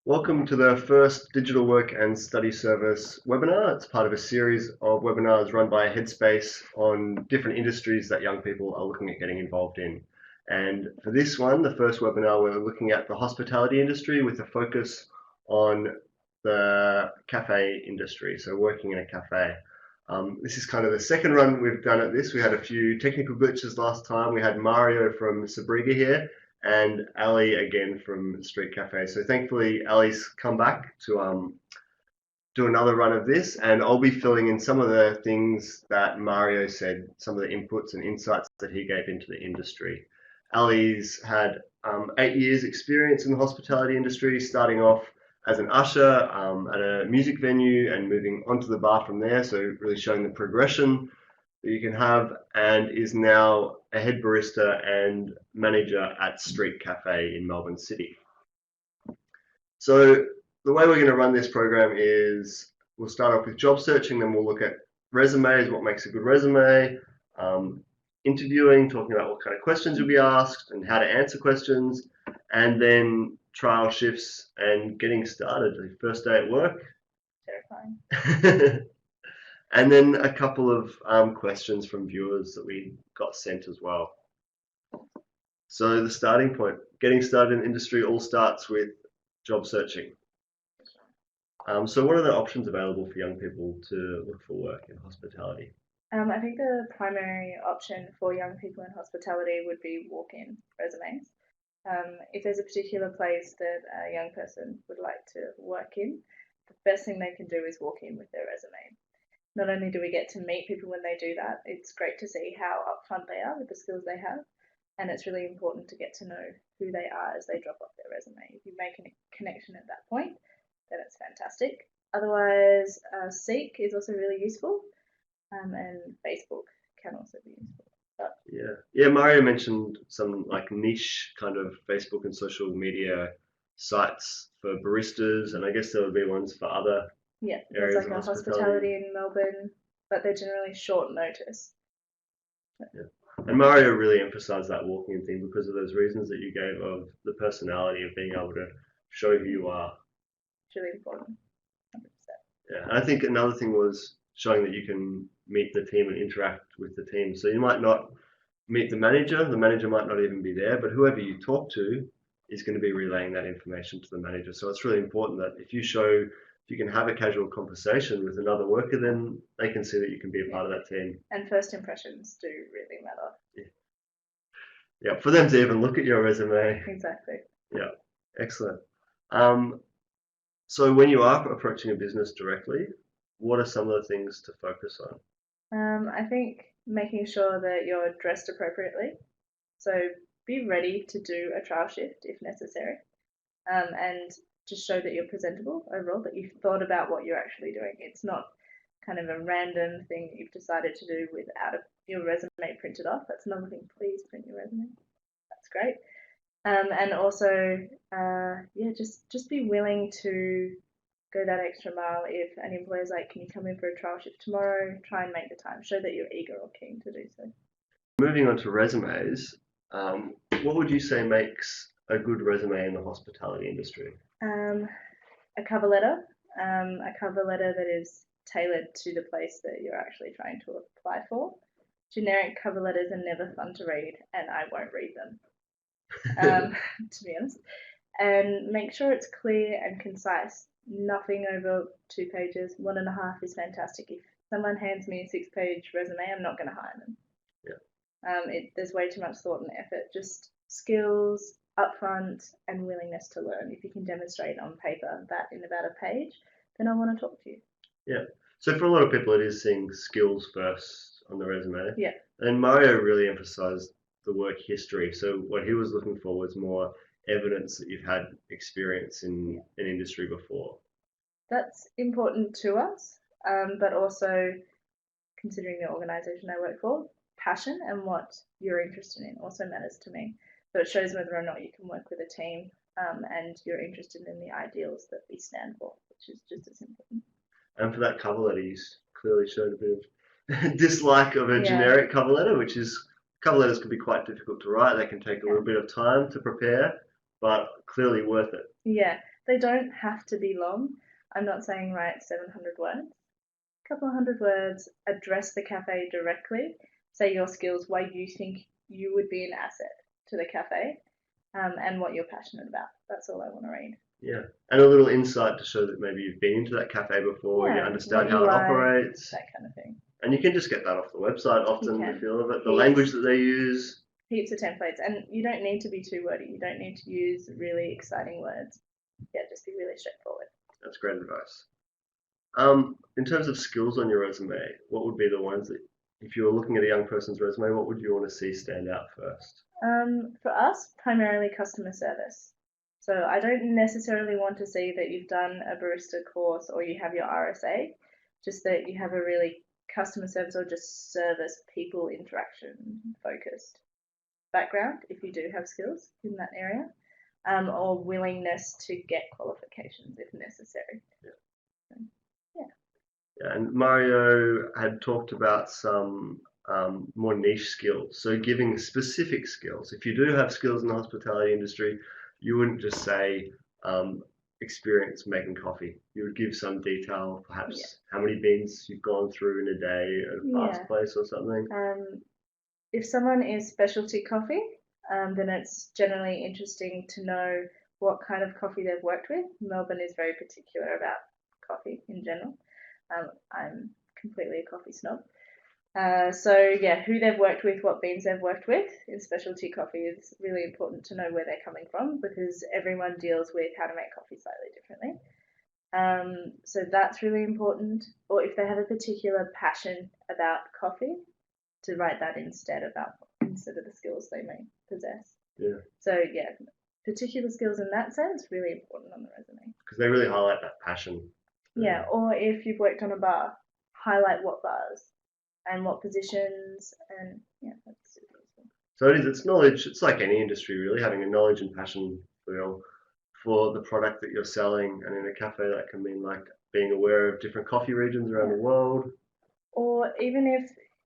Welcome to the first Digital Work and Study Service webinar. It's part of a series of webinars run by Headspace on different industries that young people are looking at getting involved in. And for this one, the first webinar, we're looking at the hospitality industry with a focus on the cafe industry, so working in a cafe. This is kind of the second run we've done at this. We had a few technical glitches last time. We had Mario from Sabriga here, and Ali again from Street Cafe. So thankfully, Ali's come back to do another run of this, and I'll be filling in some of the things that Mario said, some of the inputs and insights that he gave into the industry. Ali's had 8 years experience in the hospitality industry, starting off as an usher at a music venue and moving onto the bar from there. So really showing the progression that you can have, and is now a head barista and manager at Street Cafe in Melbourne City. So the way we're going to run this program is we'll start off with job searching, then we'll look at resumes, what makes a good resume, interviewing, talking about what kind of questions you'll be asked and how to answer questions, and then trial shifts and getting started, the first day at work. Terrifying. And then a couple of questions from viewers that we got sent as well. So the starting point, getting started in the industry all starts with job searching. So what are the options available for young people to look for work in hospitality? I think the primary option for young people in hospitality would be walk-in resumes. If there's a particular place that a young person would like to work in, the best thing they can do is walk in with their resume. Not only do we get to meet people when they do that, it's great to see how upfront they are with the skills they have, and it's really important to get to know who they are as they drop off their resume. If you make a connection at that point, then it's fantastic. Otherwise, Seek is also really useful, and Facebook can also be useful. But yeah, Mario mentioned some like niche kind of Facebook and social media sites for baristas, and I guess there would be ones for other yeah, there's areas like of a hospitality in Melbourne, but they're generally short notice. Yeah. And Mario really emphasized that walking thing because of those reasons that you gave of the personality of being able to show who you are. It's really important. 100%. Yeah, and I think another thing was showing that you can meet the team and interact with the team. So you might not meet the manager might not even be there, but whoever you talk to is going to be relaying that information to the manager. So it's really important that if you can have a casual conversation with another worker, then they can see that you can be a part of that team. And first impressions do really matter. Yeah, for them to even look at your resume. Exactly. Yeah, excellent. So when you are approaching a business directly, what are some of the things to focus on? I think making sure that you're dressed appropriately. So be ready to do a trial shift if necessary, and just show that you're presentable overall, that you've thought about what you're actually doing. It's not kind of a random thing that you've decided to do without your resume printed off. That's another thing. Please print your resume. That's great. And also, yeah, just be willing to go that extra mile. If an employer's like, can you come in for a trial shift tomorrow? Try and make the time. Show that you're eager or keen to do so. Moving on to resumes, what would you say makes a good resume in the hospitality industry? A cover letter, a cover letter that is tailored to the place that you're actually trying to apply for. Generic cover letters are never fun to read, and I won't read them, to be honest. And make sure it's clear and concise. Nothing over 2 pages. 1.5 is fantastic. If someone hands me a 6-page resume, I'm not going to hire them. Yeah. There's way too much thought and effort. Just skills, upfront, and willingness to learn. If you can demonstrate on paper that in about a page, then I want to talk to you. Yeah. So for a lot of people, it is seeing skills first on the resume. Yeah. And Mario really emphasized the work history. So what he was looking for was more evidence that you've had experience in an industry before. That's important to us, but also considering the organisation I work for, passion and what you're interested in also matters to me. So it shows whether or not you can work with a team, and you're interested in the ideals that we stand for, which is just as important. And for that cover letter, you clearly showed a bit of dislike of a generic cover letter, which is cover letters can be quite difficult to write. They can take a little bit of time to prepare, but clearly worth it. Yeah, They don't have to be long. I'm not saying write 700 words. A couple of hundred words, address the cafe directly, say your skills, why you think you would be an asset to the cafe, and what you're passionate about. That's all I want to read. Yeah, and a little insight to show that maybe you've been into that cafe before, you Yeah, understand what you how it like, operates, that kind of thing. and you can just get that off the website often, You the can. feel of it, the Heaps. language that they use. Heaps of templates, and you don't need to be too wordy. You don't need to use really exciting words. Yeah, just be really straightforward. That's great advice. In terms of skills on your resume, what would be the ones that, if you were looking at a young person's resume, what would you want to see stand out first? For us, primarily customer service. So I don't necessarily want to see that you've done a barista course or you have your RSA, just that you have a really customer service or just service people interaction focused background if you do have skills in that area, or willingness to get qualifications if necessary. Yeah. So, yeah. Yeah, and Mario had talked about some more niche skills. So giving specific skills. If you do have skills in the hospitality industry, you wouldn't just say experience making coffee. You would give some detail, perhaps how many beans you've gone through in a day at a fast place or something. If someone is specialty coffee, then it's generally interesting to know what kind of coffee they've worked with. Melbourne is very particular about coffee in general. I'm completely a coffee snob. So yeah, who they've worked with, what beans they've worked with in specialty coffee is really important to know where they're coming from, because everyone deals with how to make coffee slightly differently. So that's really important. Or if they have a particular passion about coffee, to write that instead of the skills they may possess. Yeah. So yeah, particular skills in that sense really important on the resume. Because they really highlight that passion. Yeah, or if you've worked on a bar, highlight what bars and what positions, and yeah, that's super useful. So it's knowledge. It's like any industry, really, having a knowledge and passion for the product that you're selling. And in a cafe, that can mean like being aware of different coffee regions around the world. Or even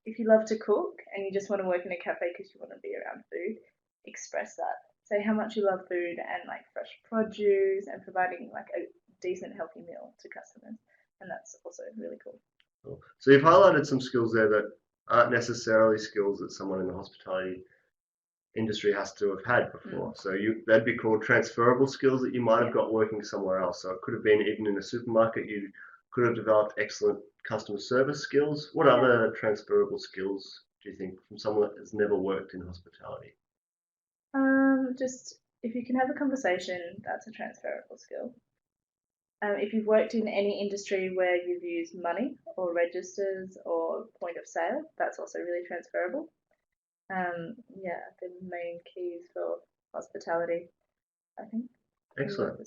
if you love to cook and you just want to work in a cafe because you want to be around food, express that. Say how much you love food and like fresh produce and providing like a decent healthy meal to customers, and that's also really cool. So you've highlighted some skills there that aren't necessarily skills that someone in the hospitality industry has to have had before. So that'd be called transferable skills that you might have got working somewhere else. So it could have been even in a supermarket, you could have developed excellent customer service skills. What other transferable skills do you think from someone that has never worked in hospitality? Just if you can have a conversation, that's a transferable skill. If you've worked in any industry where you've used money or registers or point of sale, that's also really transferable. Yeah, the main keys for hospitality, I think. Excellent.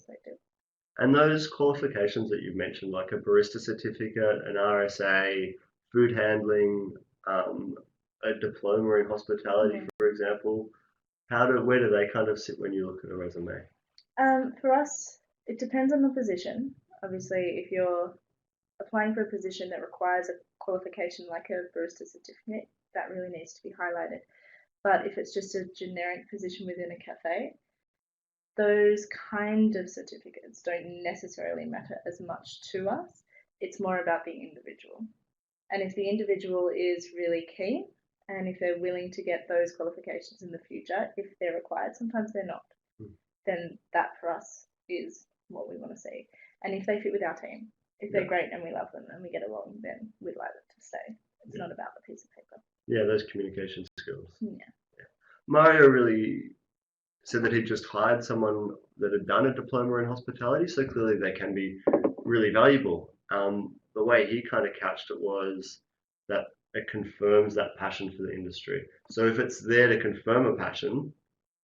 And those qualifications that you've mentioned, like a barista certificate, an RSA, food handling, a diploma in hospitality, for example, where do they kind of sit when you look at a resume? For us, it depends on the position. Obviously, if you're applying for a position that requires a qualification like a barista certificate, that really needs to be highlighted. But if it's just a generic position within a cafe, those kind of certificates don't necessarily matter as much to us. It's more about the individual. And if the individual is really keen and if they're willing to get those qualifications in the future, if they're required, sometimes they're not, then that for us is what we want to see. And if they fit with our team, if they're great and we love them and we get along, then we'd like them to stay. It's not about the piece of paper. Yeah, those communication skills. Yeah. Mario really said that he'd just hired someone that had done a diploma in hospitality, so clearly they can be really valuable. The way he kind of couched it was that it confirms that passion for the industry. So if it's there to confirm a passion,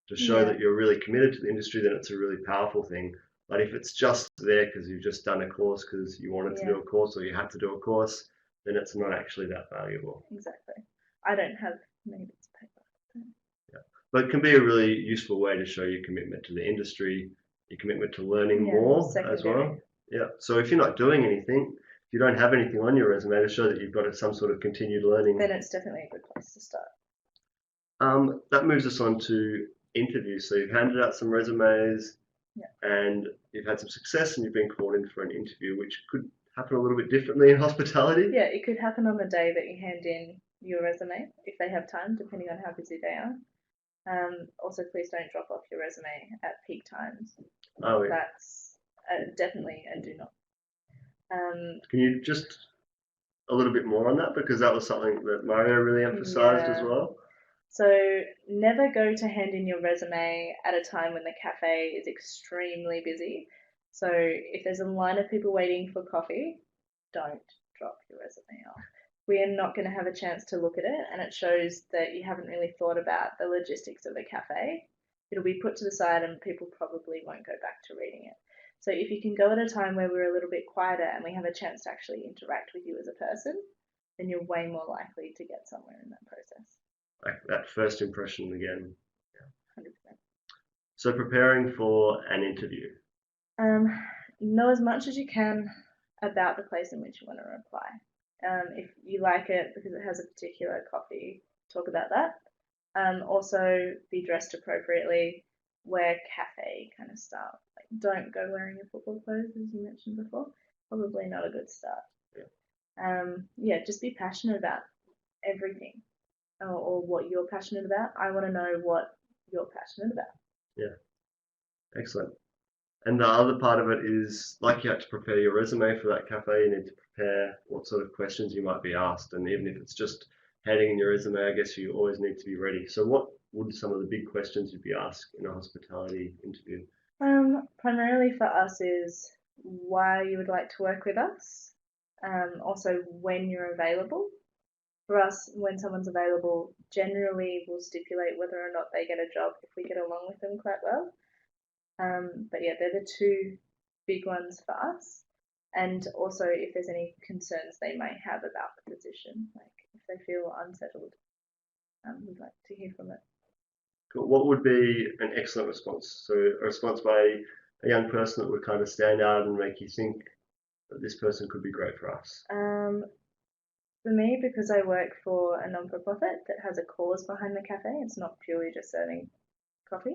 to show that you're really committed to the industry, then it's a really powerful thing. But if it's just there because you've just done a course because you wanted to do a course or you had to do a course, then it's not actually that valuable. Exactly. I don't have many bits of paper. Yeah. But it can be a really useful way to show your commitment to the industry, your commitment to learning more as well. Yeah. So if you're not doing anything, if you don't have anything on your resume to show that you've got some sort of continued learning, then it's definitely a good place to start. That moves us on to interviews. So you've handed out some resumes and you've had some success and you've been called in for an interview, which could happen a little bit differently in hospitality. Yeah, it could happen on the day that you hand in your resume, if they have time, depending on how busy they are. Also, please don't drop off your resume at peak times. Oh, yeah. That's definitely a do not. Can you just a little bit more on that, because that was something that Mario really emphasized as Yeah. well. So never go to hand in your resume at a time when the cafe is extremely busy. So if there's a line of people waiting for coffee, don't drop your resume off. We are not going to have a chance to look at it, and it shows that you haven't really thought about the logistics of the cafe. It'll be put to the side, and people probably won't go back to reading it. So if you can go at a time where we're a little bit quieter and we have a chance to actually interact with you as a person, then you're way more likely to get somewhere in that process. Like that first impression again. 100%. So preparing for an interview. Know as much as you can about the place in which you want to apply. If you like it because it has a particular coffee, talk about that. Also, be dressed appropriately. Wear cafe kind of style. Like, don't go wearing your football clothes, as you mentioned before. Probably not a good start. Yeah, just be passionate about everything, or what you're passionate about. I want to know what you're passionate about. Yeah, excellent. And the other part of it is, like, you have to prepare your resume for that cafe. You need to prepare what sort of questions you might be asked, and even if it's just handing in your resume, I guess you always need to be ready. So what would some of the big questions you'd be asked in a hospitality interview? Primarily for us is why you would like to work with us. Also, when you're available. For us, when someone's available, generally we'll stipulate whether or not they get a job if we get along with them quite well. But yeah, they're the two big ones for us. And also, if there's any concerns they may have about the position, like if they feel unsettled, we'd like to hear from it. Cool. What would be an excellent response? So a response by a young person that would kind of stand out and make you think that this person could be great for us. For me, because I work for a non-for-profit that has a cause behind the cafe, it's not purely just serving coffee.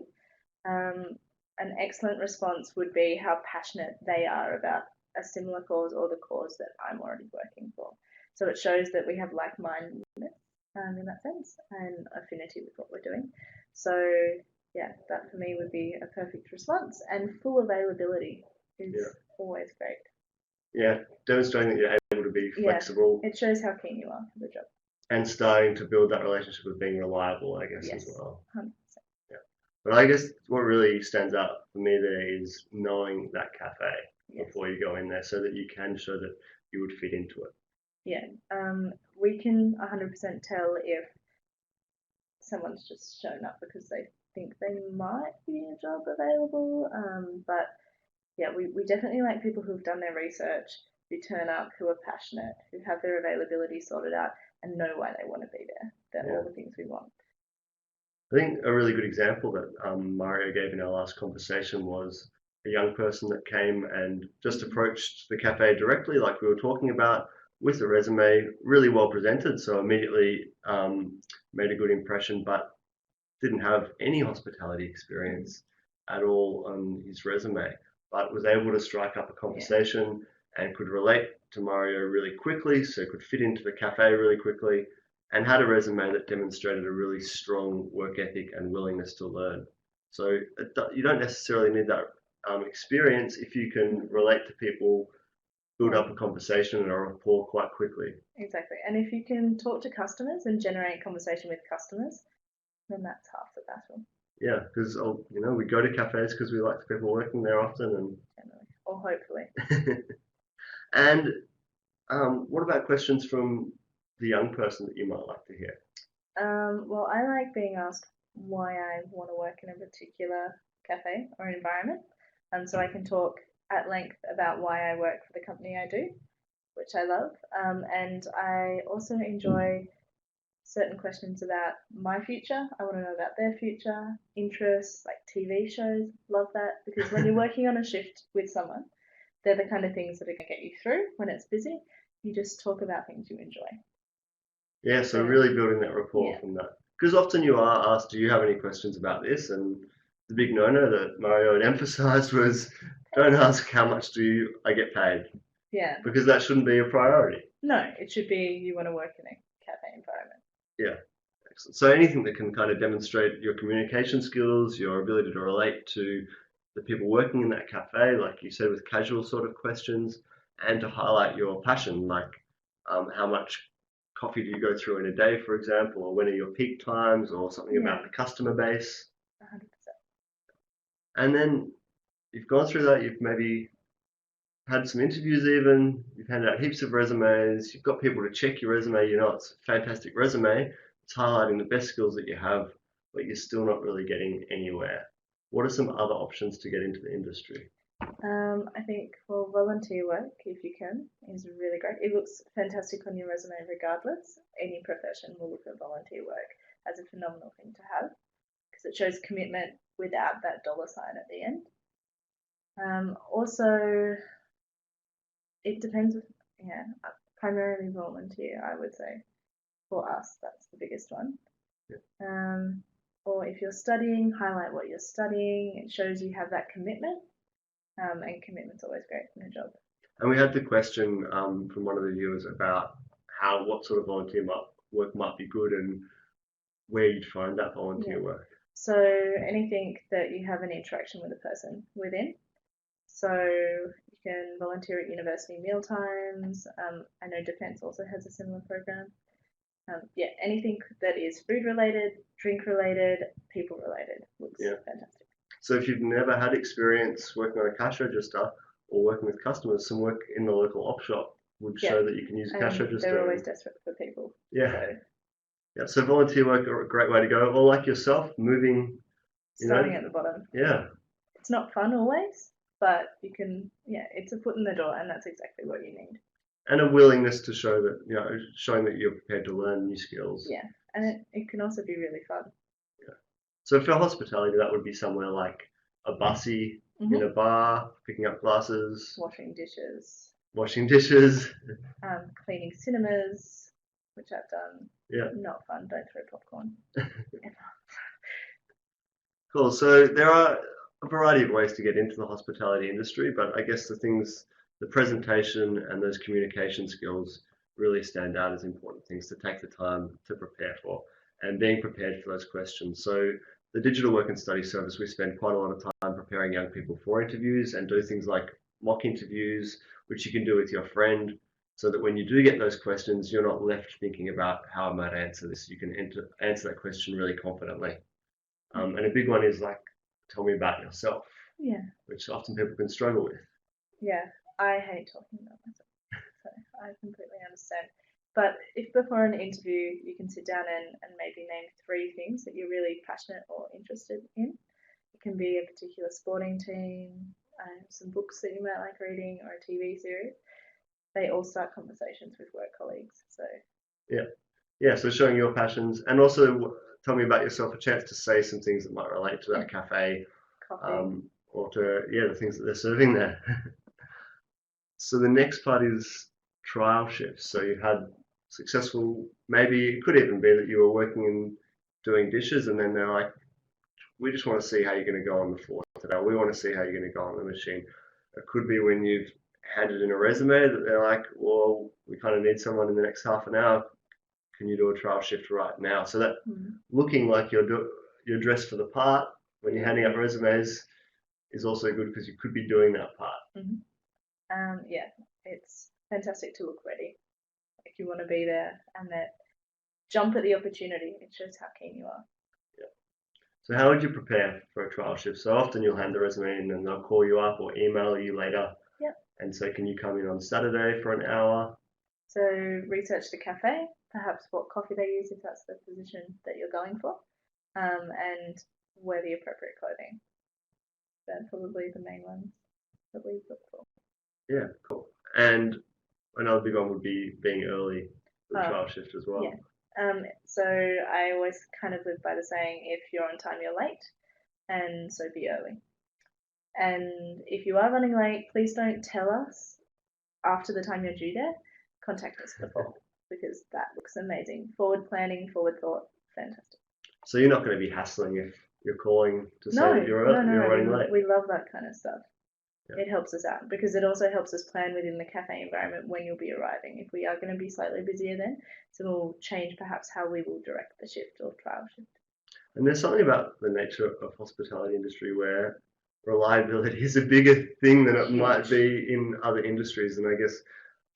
An excellent response would be how passionate they are about a similar cause or the cause that I'm already working for. So it shows that we have like-mindedness in that sense and affinity with what we're doing. So yeah, that for me would be a perfect response, and full availability is always great. Yeah, demonstrating that you're able to be flexible. It shows how keen you are for the job. And starting to build that relationship of being reliable, I guess, as well. 100%. Yeah. But I guess what really stands out for me there is knowing that cafe before you go in there, so that you can show that you would fit into it. Yeah, we can 100% tell if someone's just shown up because they think they might be a job available. But yeah, we definitely like people who've done their research, who turn up, who are passionate, who have their availability sorted out, and know why they want to be there. They're all the things we want. I think a really good example that Mario gave in our last conversation was a young person that came and just approached the cafe directly, like we were talking about, with a resume, really well presented, so immediately made a good impression, but didn't have any hospitality experience at all on his resume, but was able to strike up a conversation and could relate to Mario really quickly, so could fit into the cafe really quickly, and had a resume that demonstrated a really strong work ethic and willingness to learn. So you don't necessarily need that experience if you can relate to people, build up a conversation and a rapport quite quickly. Exactly. And if you can talk to customers and generate conversation with customers, then that's half the battle. Yeah, because we go to cafes because we like the people working there often, and generally, or hopefully. And what about questions from the young person that you might like to hear? Well, I like being asked why I want to work in a particular cafe or environment, and so I can talk at length about why I work for the company I do, which I love. And I also enjoy certain questions about my future. I want to know about their future, interests, like TV shows. Love that, because when you're working on a shift with someone, they're the kind of things that are going to get you through when it's busy. You just talk about things you enjoy. Yeah, so really building that rapport from that. Because often you are asked, do you have any questions about this? And the big no-no that Mario had emphasized was Don't ask how much I get paid, Yeah. because that shouldn't be a priority. No, it should be you want to work in a cafe environment. Yeah. Excellent. So anything that can kind of demonstrate your communication skills, your ability to relate to the people working in that cafe, like you said, with casual sort of questions, and to highlight your passion, like how much coffee do you go through in a day, for example, or when are your peak times, or something about Yeah, the customer base. 100%. And then you've gone through that, you've maybe had some interviews even, you've handed out heaps of resumes, you've got people to check your resume, you know it's a fantastic resume, it's highlighting the best skills that you have, but you're still not really getting anywhere. What are some other options to get into the industry? I think for volunteer work, if you can, is really great. It looks fantastic on your resume regardless. Any profession will look at volunteer work as a phenomenal thing to have because it shows commitment without that dollar sign at the end. Also, it depends. Yeah, primarily volunteer, I would say. For us, that's the biggest one. Yeah. Or if you're studying, highlight what you're studying. It shows you have that commitment, and commitment's always great in a job. And we had the question from one of the viewers about what sort of work might be good and where you'd find that volunteer Yeah. work. So anything that you have an interaction with a person within. So you can volunteer at university mealtimes. I know Defence also has a similar program. Yeah, anything that is food related, drink related, people related looks fantastic. So if you've never had experience working on a cash register or working with customers, some work in the local op shop would show that you can use a cash register. They're always desperate for people. Yeah. So. Yeah. So volunteer work are a great way to go. Or like yourself, moving. Starting at the bottom. Yeah. It's not fun always, but you can. Yeah, it's a foot in the door, and that's exactly what you need. And a willingness to show that showing that you're prepared to learn new skills. Yeah, and it can also be really fun. Yeah. So for hospitality, that would be somewhere like a bussy in a bar, picking up glasses, washing dishes, cleaning cinemas, which I've done. Yeah. Not fun. Don't throw popcorn. Cool. So there are a variety of ways to get into the hospitality industry, but I guess the presentation and those communication skills really stand out as important things to take the time to prepare for and being prepared for those questions. So the digital work and study service, we spend quite a lot of time preparing young people for interviews and do things like mock interviews, which you can do with your friend, so that when you do get those questions, you're not left thinking about how I might answer this. You can answer that question really confidently. And a big one is like, tell me about yourself. Yeah. Which often people can struggle with. Yeah, I hate talking about myself, so I completely understand. But if before an interview you can sit down and maybe name 3 things that you're really passionate or interested in, it can be a particular sporting team, some books that you might like reading, or a TV series. They all start conversations with work colleagues. So yeah. So showing your passions, and also tell me about yourself. A chance to say some things that might relate to that cafe, or to the things that they're serving there. So the next part is trial shifts. So you had successful. Maybe it could even be that you were working and doing dishes, and then they're like, we just want to see how you're going to go on the floor today. We want to see how you're going to go on the machine. It could be when you've handed in a resume that they're like, well, we kind of need someone in the next half an hour. Can you do a trial shift right now? So that looking like you're dressed for the part when you're handing out resumes is also good because you could be doing that part. Yeah, it's fantastic to look ready. If you want to be there and that jump at the opportunity, it shows how keen you are. So how would you prepare for a trial shift? So often you'll hand the resume in and they'll call you up or email you later. Yep. And say, can you come in on Saturday for an hour? So research the cafe, perhaps what coffee they use if that's the position that you're going for, and wear the appropriate clothing. They're probably the main ones that we look for. Yeah, cool. And another big one would be being early for the trial shift as well. Yeah. So I always kind of live by the saying, if you're on time, you're late, and so be early. And if you are running late, please don't tell us after the time you're due there. Contact us before, because that looks amazing. Forward planning, forward thought, fantastic. So you're not going to be hassling if you're calling to say that you're running late? We love that kind of stuff. Yeah. It helps us out because it also helps us plan within the cafe environment when you'll be arriving. If we are going to be slightly busier then, so we'll change perhaps how we will direct the shift or trial shift. And there's something about the nature of hospitality industry where reliability is a bigger thing than it might be in other industries. And I guess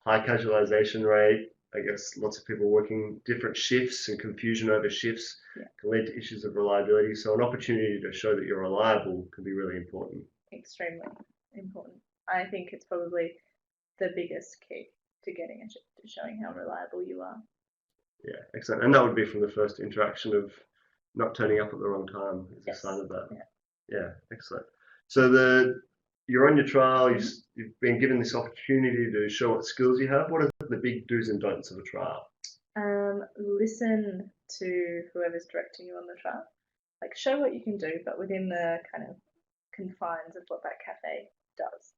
high casualization rate, I guess lots of people working different shifts and confusion over shifts can lead to issues of reliability. So an opportunity to show that you're reliable can be really important. Extremely important. I think it's probably the biggest key to getting a shift, to showing how reliable you are. Yeah, excellent. And that would be from the first interaction of not turning up at the wrong time is a sign of that. Yeah, excellent. So you're on your trial, you've been given this opportunity to show what skills you have. What are the big do's and don'ts of a trial? Listen to whoever's directing you on the trial. Like, show what you can do, but within the kind of confines of what that cafe does.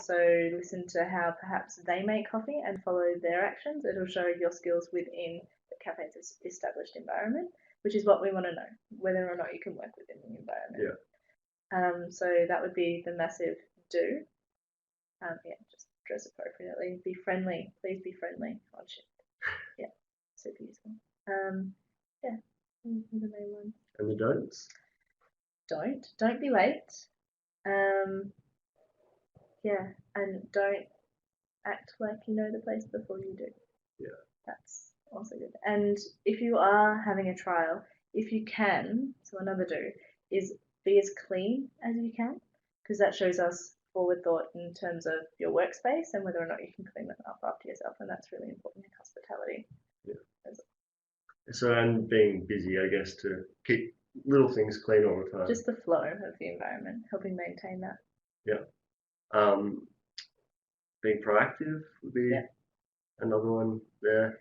So listen to how perhaps they make coffee and follow their actions. It'll show your skills within the cafe's established environment, which is what we want to know, whether or not you can work within the environment. Yeah. So that would be the massive do. Just dress appropriately. Be friendly. Please be friendly on shift. Yeah, super useful. Yeah, the main ones. And the don'ts? Don't be late. And don't act like you know the place before you do. Yeah. That's also good. And if you are having a trial, if you can, so another do is be as clean as you can, because that shows us forward thought in terms of your workspace and whether or not you can clean it up after yourself, and that's really important in hospitality. Yeah. So, and being busy, I guess, to keep little things clean all the time. Just the flow of the environment, helping maintain that. Yeah. Being proactive would be another one there.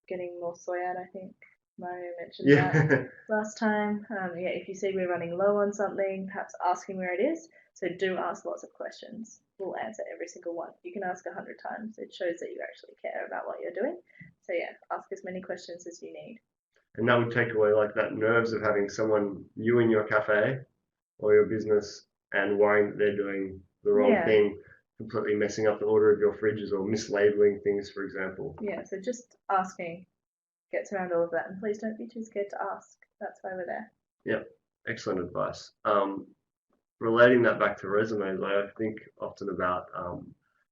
Getting more soy out, I think. Mario mentioned that last time. If you see we're running low on something, perhaps asking where it is. So do ask lots of questions. We'll answer every single one. You can ask 100 times. It shows that you actually care about what you're doing. So ask as many questions as you need. And that would take away like that nerves of having someone new in your cafe or your business and worrying that they're doing the wrong thing, completely messing up the order of your fridges or mislabeling things, for example. Yeah, so just asking gets around all of that, and please don't be too scared to ask. That's why we're there. Yep, excellent advice. Relating that back to resumes, I think often about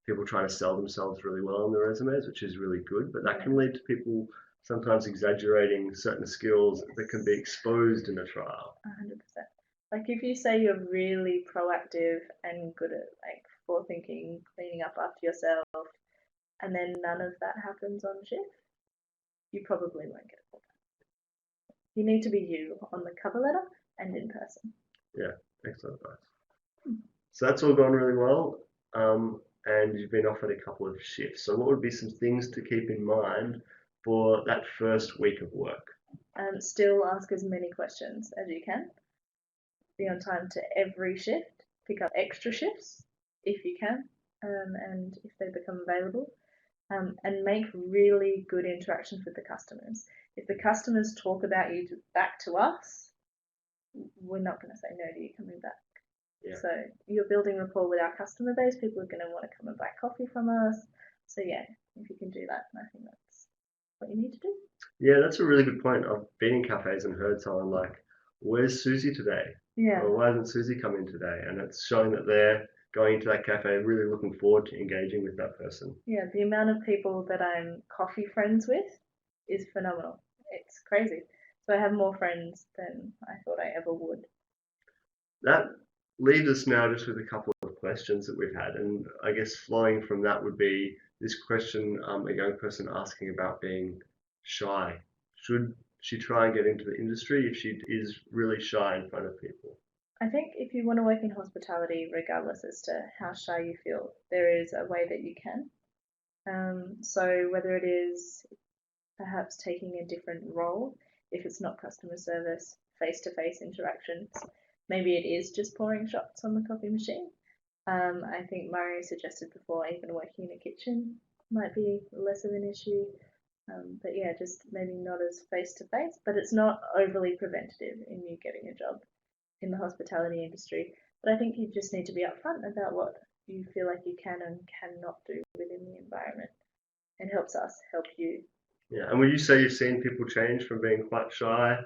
people trying to sell themselves really well on the resumes, which is really good, but that can lead to people sometimes exaggerating certain skills that can be exposed in a trial. 100%. Like if you say you're really proactive and good at like forethinking, cleaning up after yourself, and then none of that happens on shift, you probably won't get called. You need to be you on the cover letter and in person. Yeah, excellent advice. So that's all gone really well, and you've been offered a couple of shifts. So what would be some things to keep in mind for that first week of work? Still ask as many questions as you can. Be on time to every shift. Pick up extra shifts if you can, and if they become available. And make really good interactions with the customers. If the customers talk about you back to us, we're not going to say no to you coming back. Yeah. So you're building rapport with our customer base. People are going to want to come and buy coffee from us. So if you can do that, I think that's what you need to do. Yeah, that's a really good point. I've been in cafes and heard someone like, "Where's Susie today?" Yeah. Or "Why hasn't Susie come in today?" And it's showing that they're going into that cafe really looking forward to engaging with that person. Yeah, the amount of people that I'm coffee friends with is phenomenal. It's crazy. So I have more friends than I thought I ever would. That leaves us now just with a couple of questions that we've had. And I guess flowing from that would be this question, a young person asking about being shy. Should she try and get into the industry if she is really shy in front of people? I think if you want to work in hospitality, regardless as to how shy you feel, there is a way that you can. So whether it is perhaps taking a different role, if it's not customer service, face-to-face interactions, maybe it is just pouring shots on the coffee machine. I think Mario suggested before even working in a kitchen might be less of an issue. But just maybe not as face-to-face, but it's not overly preventative in you getting a job in the hospitality industry. But I think you just need to be upfront about what you feel like you can and cannot do within the environment. It helps us help you. Yeah. And would you say you've seen people change from being quite shy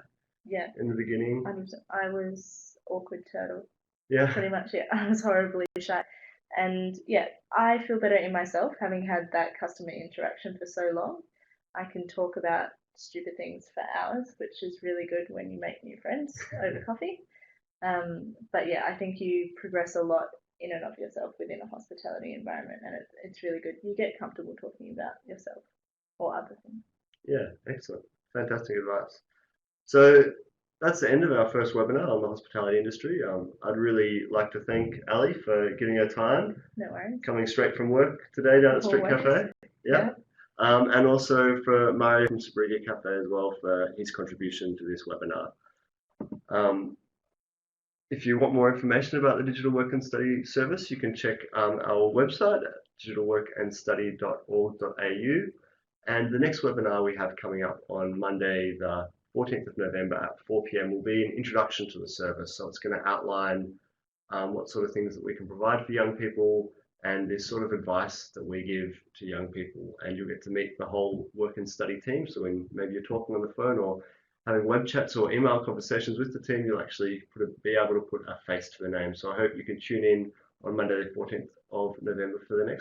Yeah, in the beginning? I was awkward turtle. Yeah. Pretty much, yeah. I was horribly shy. And yeah, I feel better in myself having had that customer interaction for so long. I can talk about stupid things for hours, which is really good when you make new friends over coffee. But yeah, I think you progress a lot in and of yourself within a hospitality environment, and it's really good. You get comfortable talking about yourself or other things. Yeah. Excellent. Fantastic advice. So that's the end of our first webinar on the hospitality industry. I'd really like to thank Ali for giving her time, No worries. coming straight from work today down at Street Always. Cafe. Yeah. Yeah. And also for Mario from Sabriga Cafe as well for his contribution to this webinar. Um, if you want more information about the Digital Work and Study service, you can check our website at digitalworkandstudy.org.au. And the next webinar we have coming up on Monday, the 14th of November at 4 p.m. will be an introduction to the service. So it's going to outline what sort of things that we can provide for young people and this sort of advice that we give to young people. And you'll get to meet the whole work and study team. So when maybe you're talking on the phone or having web chats or email conversations with the team, you'll actually be able to put a face to the name. So I hope you can tune in on Monday the 14th of November for the next